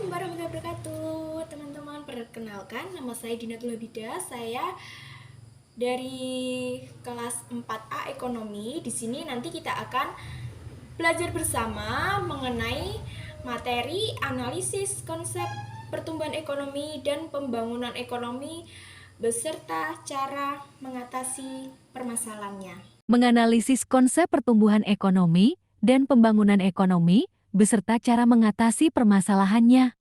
Assalamualaikum warahmatullahi wabarakatuh, teman-teman. Perkenalkan, nama saya Dinatul Habida. Saya dari kelas 4A Ekonomi. Di sini nanti kita akan belajar bersama mengenai materi analisis konsep pertumbuhan ekonomi dan pembangunan ekonomi beserta cara mengatasi permasalahannya. Menganalisis konsep pertumbuhan ekonomi dan pembangunan ekonomi beserta cara mengatasi permasalahannya.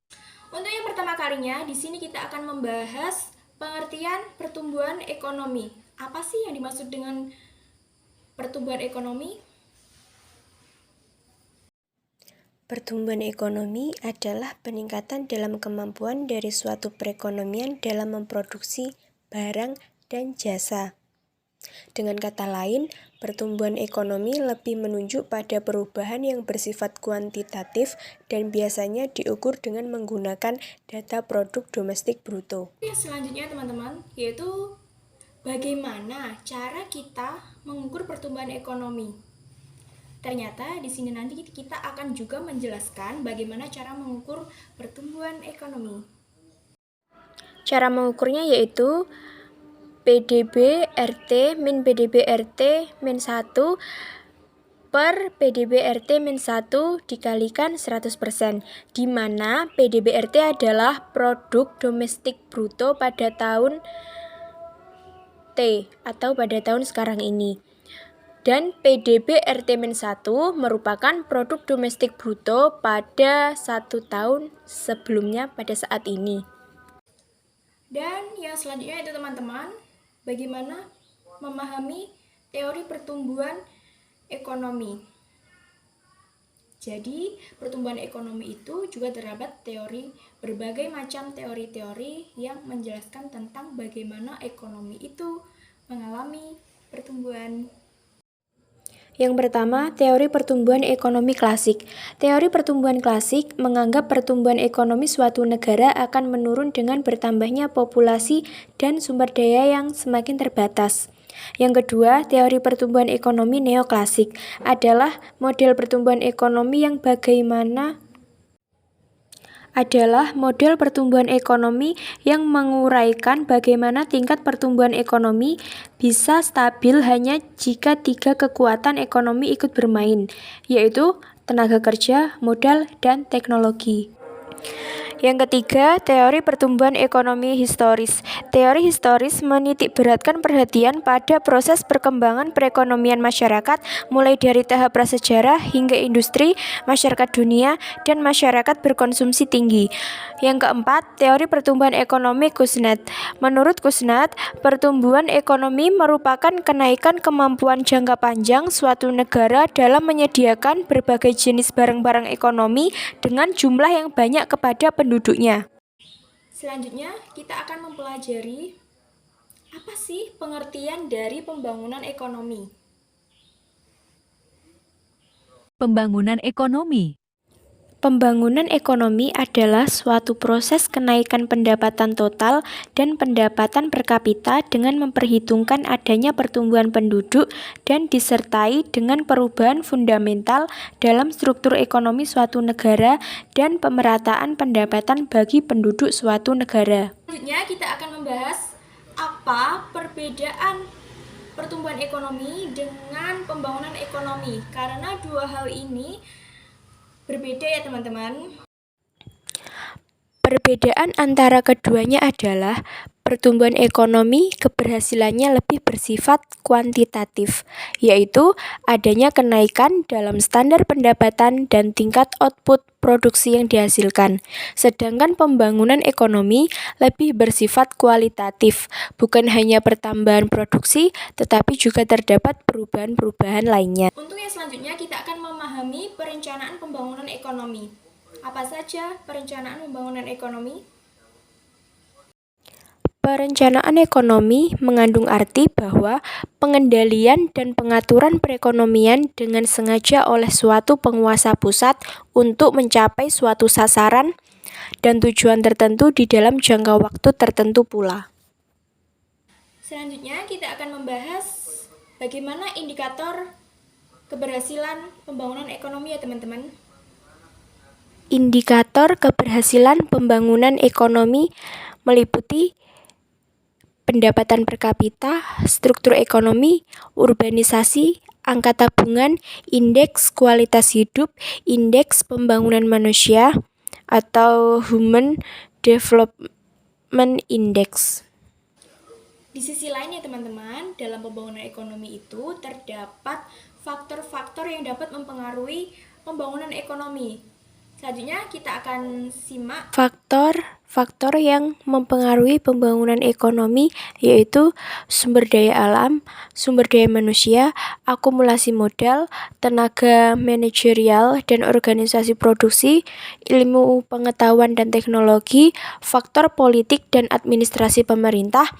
Untuk yang pertama kalinya, di sini kita akan membahas pengertian pertumbuhan ekonomi. Apa sih yang dimaksud dengan pertumbuhan ekonomi? Pertumbuhan ekonomi adalah peningkatan dalam kemampuan dari suatu perekonomian dalam memproduksi barang dan jasa. Dengan kata lain, pertumbuhan ekonomi lebih menunjuk pada perubahan yang bersifat kuantitatif dan biasanya diukur dengan menggunakan data produk domestik bruto. Yang selanjutnya teman-teman, yaitu bagaimana cara kita mengukur pertumbuhan ekonomi. Ternyata di sini nanti kita akan juga menjelaskan bagaimana cara mengukur pertumbuhan ekonomi. Cara mengukurnya yaitu PDB RT min PDB RT min 1 per PDB RT min 1 dikalikan 100%, di mana PDB RT adalah produk domestik bruto pada tahun T atau pada tahun sekarang ini. Dan PDB RT min 1 merupakan produk domestik bruto pada 1 tahun sebelumnya pada saat ini. Dan yang selanjutnya itu teman-teman, bagaimana memahami teori pertumbuhan ekonomi. Jadi, pertumbuhan ekonomi itu juga terdapat berbagai macam teori-teori yang menjelaskan tentang bagaimana ekonomi itu mengalami pertumbuhan. Yang pertama, teori pertumbuhan ekonomi klasik. Teori pertumbuhan klasik menganggap pertumbuhan ekonomi suatu negara akan menurun dengan bertambahnya populasi dan sumber daya yang semakin terbatas. Yang kedua, teori pertumbuhan ekonomi neoklasik adalah model pertumbuhan ekonomi yang menguraikan bagaimana tingkat pertumbuhan ekonomi bisa stabil hanya jika 3 kekuatan ekonomi ikut bermain, yaitu tenaga kerja, modal, dan teknologi. Yang ketiga, teori pertumbuhan ekonomi historis. Teori historis menitik beratkan perhatian pada proses perkembangan perekonomian masyarakat mulai dari tahap prasejarah hingga industri, masyarakat dunia, dan masyarakat berkonsumsi tinggi. Yang keempat, teori pertumbuhan ekonomi Kuznets. Menurut Kuznets, pertumbuhan ekonomi merupakan kenaikan kemampuan jangka panjang suatu negara dalam menyediakan berbagai jenis barang-barang ekonomi dengan jumlah yang banyak kepada penduduknya. Selanjutnya, kita akan mempelajari apa sih pengertian dari pembangunan ekonomi. Pembangunan ekonomi. Pembangunan ekonomi adalah suatu proses kenaikan pendapatan total dan pendapatan per kapita dengan memperhitungkan adanya pertumbuhan penduduk dan disertai dengan perubahan fundamental dalam struktur ekonomi suatu negara dan pemerataan pendapatan bagi penduduk suatu negara. Selanjutnya, kita akan membahas apa perbedaan pertumbuhan ekonomi dengan pembangunan ekonomi, karena dua hal ini berbeda ya teman-teman. Perbedaan antara keduanya adalah pertumbuhan ekonomi keberhasilannya lebih bersifat kuantitatif, yaitu adanya kenaikan dalam standar pendapatan dan tingkat output produksi yang dihasilkan. Sedangkan pembangunan ekonomi lebih bersifat kualitatif, bukan hanya pertambahan produksi, tetapi juga terdapat perubahan-perubahan lainnya. Untuk yang selanjutnya, kita akan memahami perencanaan pembangunan ekonomi. Apa saja perencanaan pembangunan ekonomi? Perencanaan ekonomi mengandung arti bahwa pengendalian dan pengaturan perekonomian dengan sengaja oleh suatu penguasa pusat untuk mencapai suatu sasaran dan tujuan tertentu di dalam jangka waktu tertentu pula. Selanjutnya, kita akan membahas bagaimana indikator keberhasilan pembangunan ekonomi ya teman-teman. Indikator keberhasilan pembangunan ekonomi meliputi pendapatan per kapita, struktur ekonomi, urbanisasi, angka tabungan, indeks kualitas hidup, indeks pembangunan manusia, atau Human Development Index. Di sisi lain ya teman-teman, dalam pembangunan ekonomi itu terdapat faktor-faktor yang dapat mempengaruhi pembangunan ekonomi. Selanjutnya kita akan simak Faktor yang mempengaruhi pembangunan ekonomi yaitu sumber daya alam, sumber daya manusia, akumulasi modal, tenaga manajerial dan organisasi produksi, ilmu pengetahuan dan teknologi, faktor politik dan administrasi pemerintah,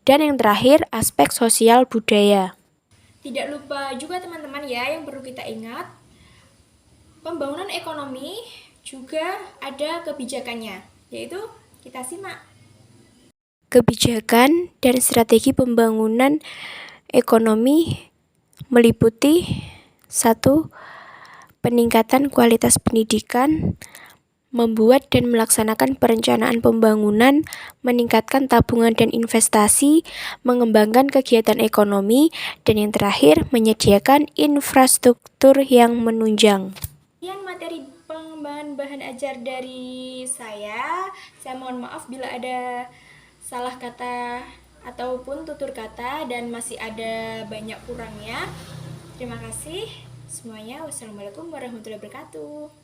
dan yang terakhir aspek sosial budaya. Tidak lupa juga teman-teman ya, yang perlu kita ingat, pembangunan ekonomi juga ada kebijakannya, yaitu kita simak. Kebijakan dan strategi pembangunan ekonomi meliputi 1. Peningkatan kualitas pendidikan, membuat dan melaksanakan perencanaan pembangunan, meningkatkan tabungan dan investasi, mengembangkan kegiatan ekonomi, dan yang terakhir menyediakan infrastruktur yang menunjang. Sekian materi pengembangan bahan ajar dari saya. Saya mohon maaf bila ada salah kata ataupun tutur kata dan masih ada banyak kurangnya. Terima kasih semuanya. Wassalamualaikum warahmatullahi wabarakatuh.